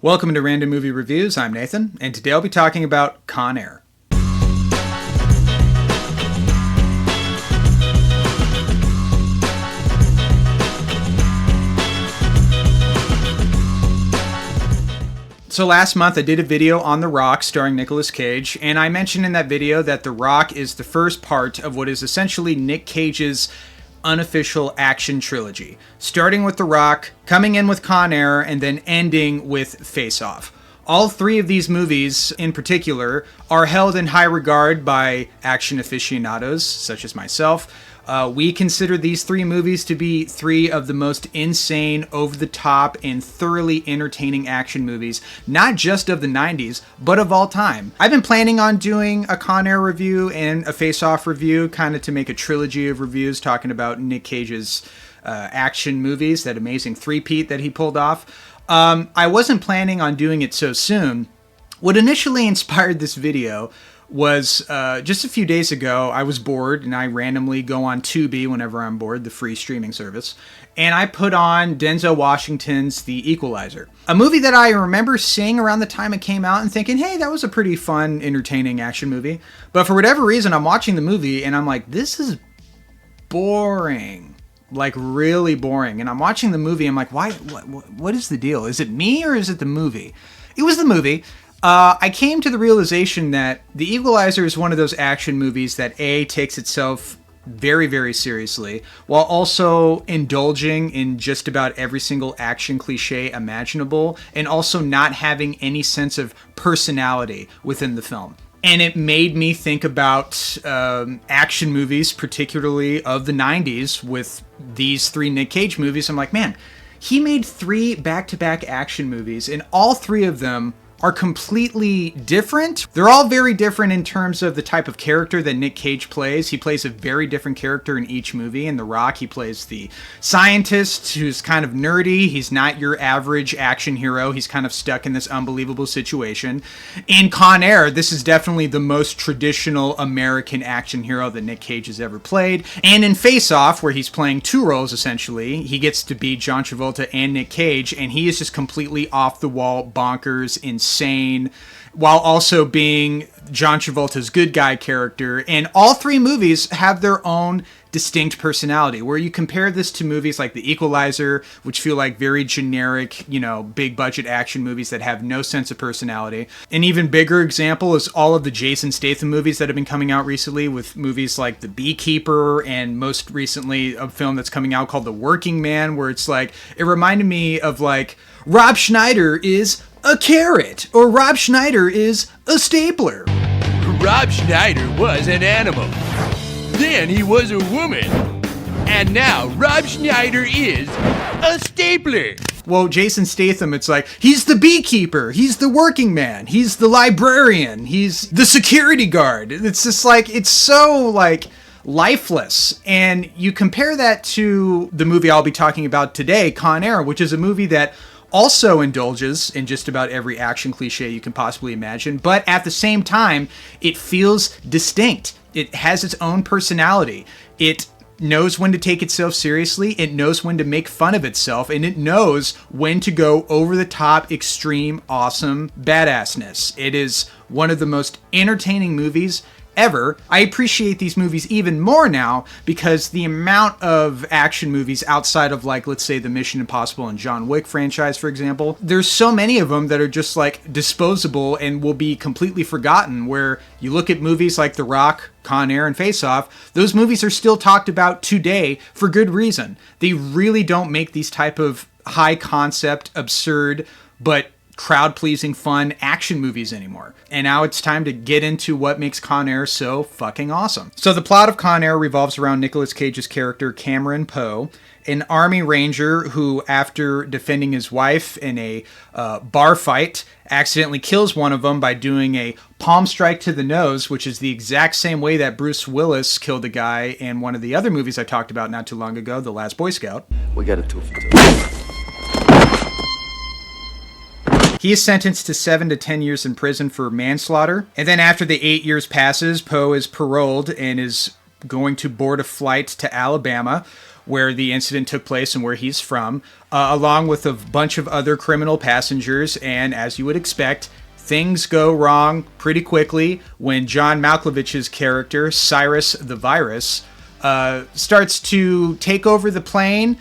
Welcome to Random Movie Reviews. I'm Nathan, and today I'll be talking about Con Air. So last month I did a video on The Rock starring Nicolas Cage, and I mentioned in that video that The Rock is the first part of what is essentially Nick Cage's unofficial action trilogy, starting with The Rock, coming in with Con Air, and then ending with Face Off. All three of these movies, in particular, are held in high regard by action aficionados, such as myself. We consider these three movies to be three of the most insane, over-the-top, and thoroughly entertaining action movies, not just of the 90s, but of all time. I've been planning on doing a Con Air review and a Face Off review, kind of to make a trilogy of reviews talking about Nick Cage's action movies, that amazing three-peat that he pulled off. I wasn't planning on doing it so soon. What initially inspired this video was just a few days ago, I was bored, and I randomly go on Tubi whenever I'm bored, the free streaming service, and I put on Denzel Washington's The Equalizer, a movie that I remember seeing around the time it came out and thinking, hey, that was a pretty fun, entertaining action movie. But for whatever reason, I'm watching the movie, and I'm like, this is boring. Like, really boring. And I'm watching the movie, I'm like, why? What is the deal? Is it me, or is it the movie? It was the movie. I came to the realization that The Equalizer is one of those action movies that A, takes itself very, very seriously, while also indulging in just about every single action cliche imaginable, and also not having any sense of personality within the film. And it made me think about action movies, particularly of the 90s, with these three Nick Cage movies. I'm like, man, he made three back-to-back action movies, and all three of them are completely different. They're all very different in terms of the type of character that Nick Cage plays. He plays a very different character in each movie. In The Rock, he plays the scientist who's kind of nerdy. He's not your average action hero. He's kind of stuck in this unbelievable situation. In Con Air, this is definitely the most traditional American action hero that Nick Cage has ever played. And in Face Off, where he's playing two roles essentially, he gets to be John Travolta and Nick Cage, and he is just completely off the wall, bonkers, insane, while also being John Travolta's good guy character. And all three movies have their own distinct personality, where you compare this to movies like The Equalizer, which feel like very generic, big budget action movies that have no sense of personality. An even bigger example is all of the Jason Statham movies that have been coming out recently, with movies like The Beekeeper, and most recently a film that's coming out called The Working Man, where it's like, it reminded me of like, Rob Schneider is a carrot, or Rob Schneider is a stapler. Rob Schneider was an animal. Then he was a woman. And now Rob Schneider is a stapler. Well, Jason Statham, it's like, he's the beekeeper, he's the working man, he's the librarian, he's the security guard. It's just like, it's so like lifeless. And you compare that to the movie I'll be talking about today, Con Air, which is a movie that also indulges in just about every action cliche you can possibly imagine, but at the same time, it feels distinct. It has its own personality. It knows when to take itself seriously, it knows when to make fun of itself, and it knows when to go over the top, extreme, awesome badassness. It is one of the most entertaining movies ever. I appreciate these movies even more now because the amount of action movies outside of, like, let's say the Mission Impossible and John Wick franchise, for example, there's so many of them that are just like disposable and will be completely forgotten, where you look at movies like The Rock, Con Air, and Face Off, those movies are still talked about today for good reason. They really don't make these type of high concept, absurd, but crowd-pleasing, fun action movies anymore. And now it's time to get into what makes Con Air so fucking awesome. So the plot of Con Air revolves around Nicolas Cage's character Cameron Poe, an army ranger who, after defending his wife in a bar fight, accidentally kills one of them by doing a palm strike to the nose, which is the exact same way that Bruce Willis killed a guy in one of the other movies I talked about not too long ago, The Last Boy Scout. We got a 2 for 2. He is sentenced to 7 to 10 years in prison for manslaughter. And then after the 8 years passes, Poe is paroled and is going to board a flight to Alabama, where the incident took place and where he's from, along with a bunch of other criminal passengers. And as you would expect, things go wrong pretty quickly when John Malkovich's character, Cyrus the Virus, starts to take over the plane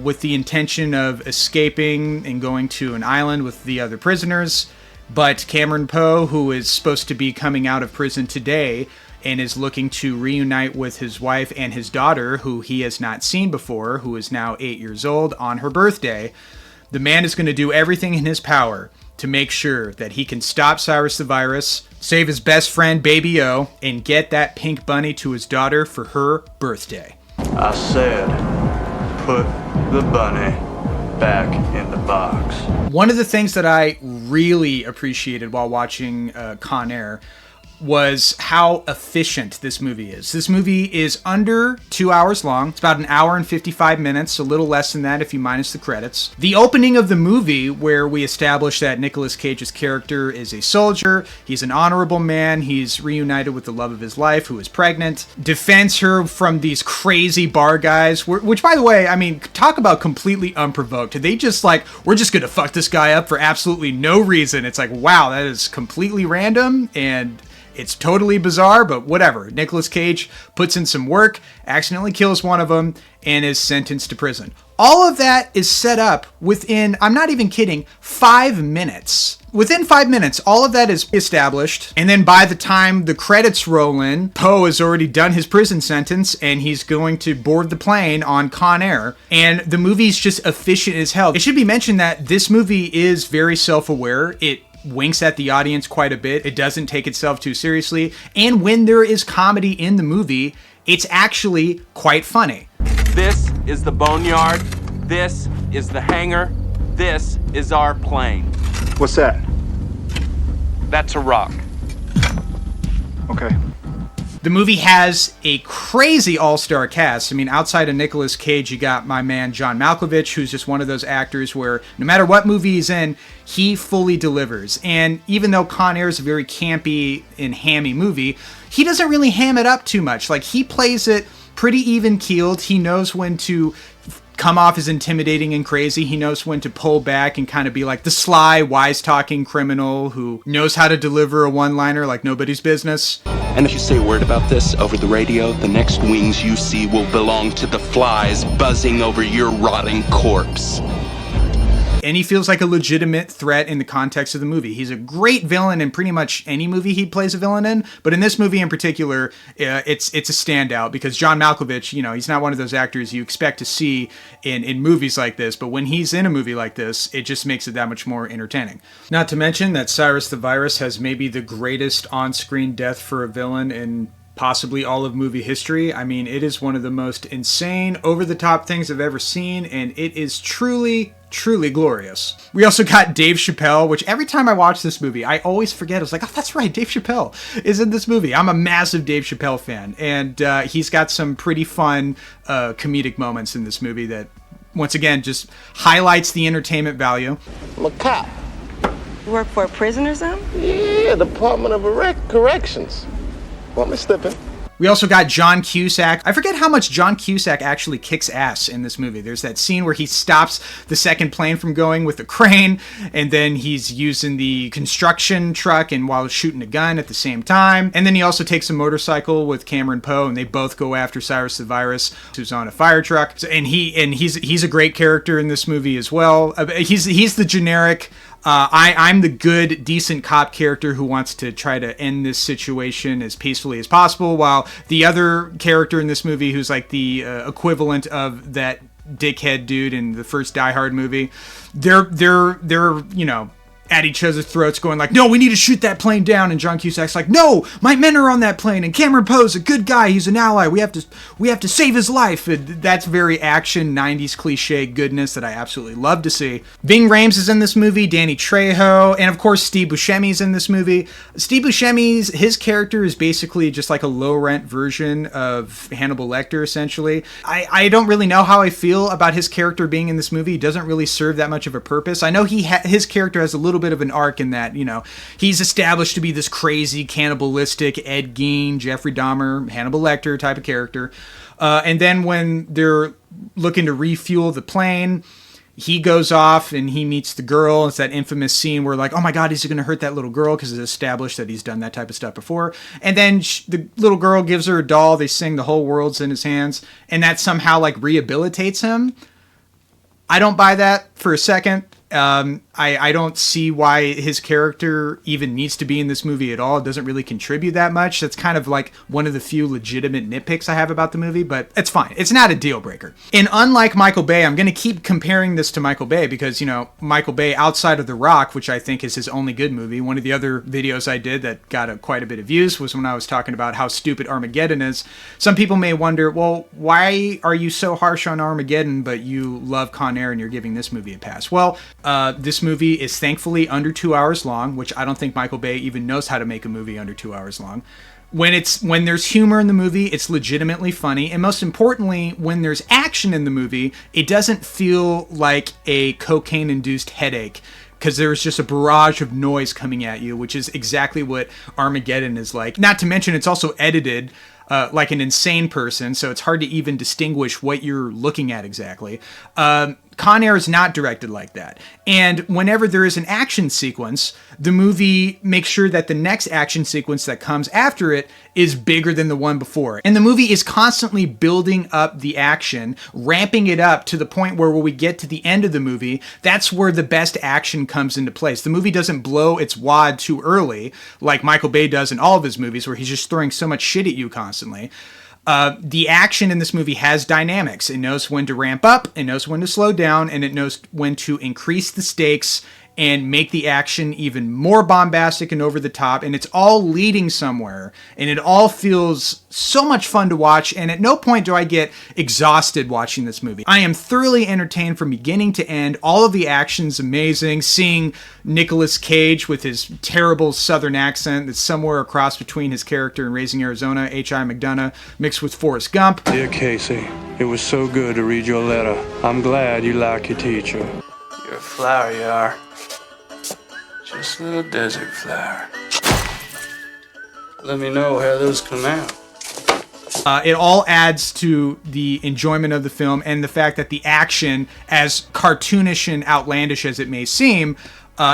with the intention of escaping and going to an island with the other prisoners. But Cameron Poe, who is supposed to be coming out of prison today and is looking to reunite with his wife and his daughter, who he has not seen before, who is now 8 years old, on her birthday, the man is going to do everything in his power to make sure that he can stop Cyrus the Virus, save his best friend Baby O, and get that pink bunny to his daughter for her birthday. I said, put the bunny back in the box. One of the things that I really appreciated while watching Con Air was how efficient this movie is. This movie is under 2 hours long. It's about an hour and 55 minutes, a little less than that if you minus the credits. The opening of the movie, where we establish that Nicolas Cage's character is a soldier, he's an honorable man, he's reunited with the love of his life, who is pregnant, defends her from these crazy bar guys, which, by the way, I mean, talk about completely unprovoked. They just like, we're just gonna fuck this guy up for absolutely no reason. It's like, wow, that is completely random, and it's totally bizarre, but whatever. Nicolas Cage puts in some work, accidentally kills one of them, and is sentenced to prison. All of that is set up within, I'm not even kidding, 5 minutes. Within 5 minutes, all of that is established, and then by the time the credits roll in, Poe has already done his prison sentence, and he's going to board the plane on Con Air, and the movie's just efficient as hell. It should be mentioned that this movie is very self-aware. It winks at the audience quite a bit. It doesn't take itself too seriously. And when there is comedy in the movie, it's actually quite funny. This is the boneyard. This is the hangar. This is our plane. What's that? That's a rock. Okay. The movie has a crazy all-star cast. I mean, outside of Nicolas Cage, you got my man John Malkovich, who's just one of those actors where no matter what movie he's in, he fully delivers. And even though Con Air is a very campy and hammy movie, he doesn't really ham it up too much. Like, he plays it pretty even-keeled. He knows when to come off as intimidating and crazy. He knows when to pull back and kind of be like the sly, wise-talking criminal who knows how to deliver a one-liner like nobody's business. And if you say a word about this over the radio, the next wings you see will belong to the flies buzzing over your rotting corpse. And he feels like a legitimate threat in the context of the movie. He's a great villain in pretty much any movie he plays a villain in, but in this movie in particular, it's a standout because John Malkovich, you know, he's not one of those actors you expect to see in movies like this, but when he's in a movie like this, it just makes it that much more entertaining. Not to mention that Cyrus the Virus has maybe the greatest on-screen death for a villain in possibly all of movie history. I mean, it is one of the most insane, over-the-top things I've ever seen, and it is truly glorious. We also got Dave Chappelle, which every time I watch this movie, I always forget. I was like, oh, that's right, Dave Chappelle is in this movie. I'm a massive Dave Chappelle fan, and he's got some pretty fun comedic moments in this movie that, once again, just highlights the entertainment value. I'm a cop. You work for a prison or something? Yeah, Department of Corrections. Want me slipping? We also got John Cusack. I forget how much John Cusack actually kicks ass in this movie. There's that scene where he stops the second plane from going with the crane, and then he's using the construction truck and while shooting a gun at the same time. And then he also takes a motorcycle with Cameron Poe, and they both go after Cyrus the Virus, who's on a fire truck. And he's a great character in this movie as well. He's the generic I'm the good, decent cop character who wants to try to end this situation as peacefully as possible, while the other character in this movie, who's like the equivalent of that dickhead dude in the first Die Hard movie, they're you know, at each other's throats going like, no, we need to shoot that plane down, and John Cusack's like, no, my men are on that plane, and Cameron Poe's a good guy, he's an ally, we have to save his life. And that's very action 90s cliche goodness that I absolutely love to see. Ving Rhames is in this movie, Danny Trejo, and of course Steve Buscemi's in this movie. Steve Buscemi's, his character is basically just like a low-rent version of Hannibal Lecter, essentially. I don't really know how I feel about his character being in this movie. He doesn't really serve that much of a purpose. I know his character has a little little bit of an arc in that, he's established to be this crazy, cannibalistic Ed Gein, Jeffrey Dahmer, Hannibal Lecter type of character. And then when they're looking to refuel the plane, he goes off and he meets the girl. It's that infamous scene where like, oh my God, is he going to hurt that little girl? Because it's established that he's done that type of stuff before. And then the little girl gives her a doll. They sing The Whole World's in His Hands. And that somehow like rehabilitates him. I don't buy that for a second. I don't see why his character even needs to be in this movie at all. It doesn't really contribute that much. That's kind of like one of the few legitimate nitpicks I have about the movie, but it's fine. It's not a deal breaker. And unlike Michael Bay, I'm going to keep comparing this to Michael Bay because, Michael Bay outside of The Rock, which I think is his only good movie. One of the other videos I did that got quite a bit of views was when I was talking about how stupid Armageddon is. Some people may wonder, well, why are you so harsh on Armageddon, but you love Con Air and you're giving this movie a pass? Well, this movie is thankfully under 2 hours long, which I don't think Michael Bay even knows how to make a movie under 2 hours long. When there's humor in the movie, it's legitimately funny. And most importantly, when there's action in the movie, it doesn't feel like a cocaine-induced headache because there's just a barrage of noise coming at you, which is exactly what Armageddon is like. Not to mention, it's also edited like an insane person, so it's hard to even distinguish what you're looking at exactly. Con Air is not directed like that. And whenever there is an action sequence, the movie makes sure that the next action sequence that comes after it is bigger than the one before. And the movie is constantly building up the action, ramping it up to the point where when we get to the end of the movie, that's where the best action comes into place. The movie doesn't blow its wad too early, like Michael Bay does in all of his movies, where he's just throwing so much shit at you constantly. The action in this movie has dynamics. It knows when to ramp up, it knows when to slow down, and it knows when to increase the stakes and make the action even more bombastic and over the top. And it's all leading somewhere. And it all feels so much fun to watch. And at no point do I get exhausted watching this movie. I am thoroughly entertained from beginning to end. All of the action's amazing. Seeing Nicolas Cage with his terrible southern accent that's somewhere across between his character in Raising Arizona, H.I. McDonough, mixed with Forrest Gump. Dear Casey, it was so good to read your letter. I'm glad you like your teacher. You're a flower, you are. Just a little desert flower. Let me know how those come out. It all adds to the enjoyment of the film and the fact that the action, as cartoonish and outlandish as it may seem,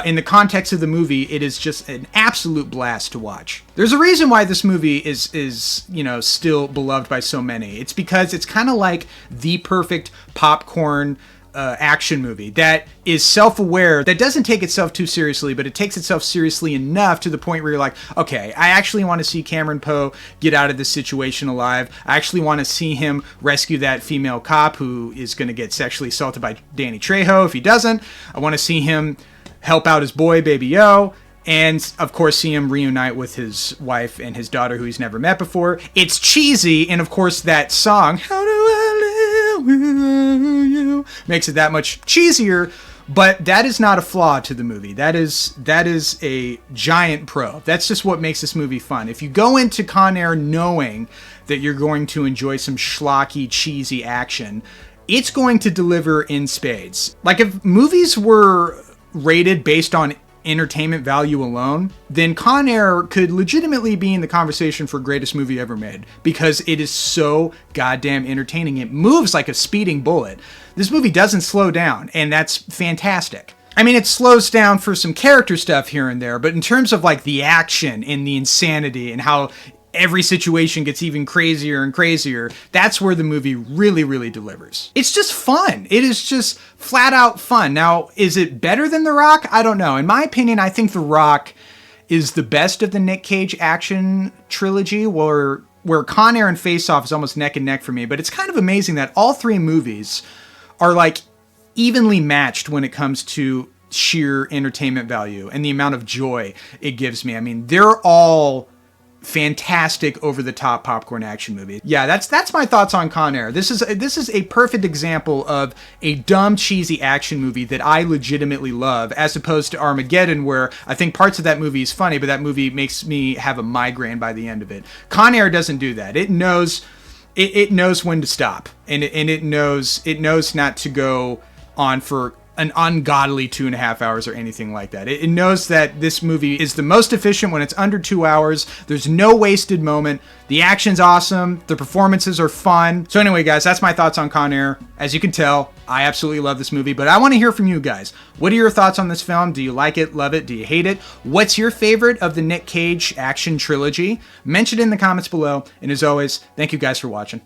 in the context of the movie, it is just an absolute blast to watch. There's a reason why this movie is still beloved by so many. It's because it's kind of like the perfect popcorn action movie that is self-aware, that doesn't take itself too seriously, but it takes itself seriously enough to the point where you're like, okay, I actually want to see Cameron Poe get out of this situation alive. I actually want to see him rescue that female cop who is going to get sexually assaulted by Danny Trejo if he doesn't. I want to see him help out his boy, Baby O. And, of course, see him reunite with his wife and his daughter who he's never met before. It's cheesy, and, of course, that song, How Do I Live Without You, makes it that much cheesier, but that is not a flaw to the movie. That is a giant pro. That's just what makes this movie fun. If you go into Con Air knowing that you're going to enjoy some schlocky, cheesy action, it's going to deliver in spades. Like, if movies were rated based on entertainment value alone, then Con Air could legitimately be in the conversation for greatest movie ever made because it is so goddamn entertaining. It moves like a speeding bullet. This movie doesn't slow down, and that's fantastic. I mean, it slows down for some character stuff here and there, but in terms of like the action and the insanity and how every situation gets even crazier and crazier, that's where the movie really, really delivers. It's just fun. It is just flat out fun. Now, is it better than The Rock? I don't know. In my opinion, I think The Rock is the best of the Nick Cage action trilogy, where Con Air and Face Off is almost neck and neck for me. But it's kind of amazing that all three movies are like evenly matched when it comes to sheer entertainment value and the amount of joy it gives me. I mean, they're all fantastic over-the-top popcorn action movie. Yeah, that's my thoughts on Con Air. This is a perfect example of a dumb, cheesy action movie that I legitimately love, as opposed to Armageddon, where I think parts of that movie is funny, but that movie makes me have a migraine by the end of it. Con Air doesn't do that. It knows when to stop, and it knows not to go on for an ungodly 2.5 hours or anything like that. It knows that this movie is the most efficient when it's under 2 hours. There's no wasted moment. The action's awesome. The performances are fun. So anyway, guys, that's my thoughts on Con Air. As you can tell, I absolutely love this movie, but I want to hear from you guys. What are your thoughts on this film? Do you like it, love it? Do you hate it? What's your favorite of the Nick Cage action trilogy? Mention it in the comments below. And as always, thank you guys for watching.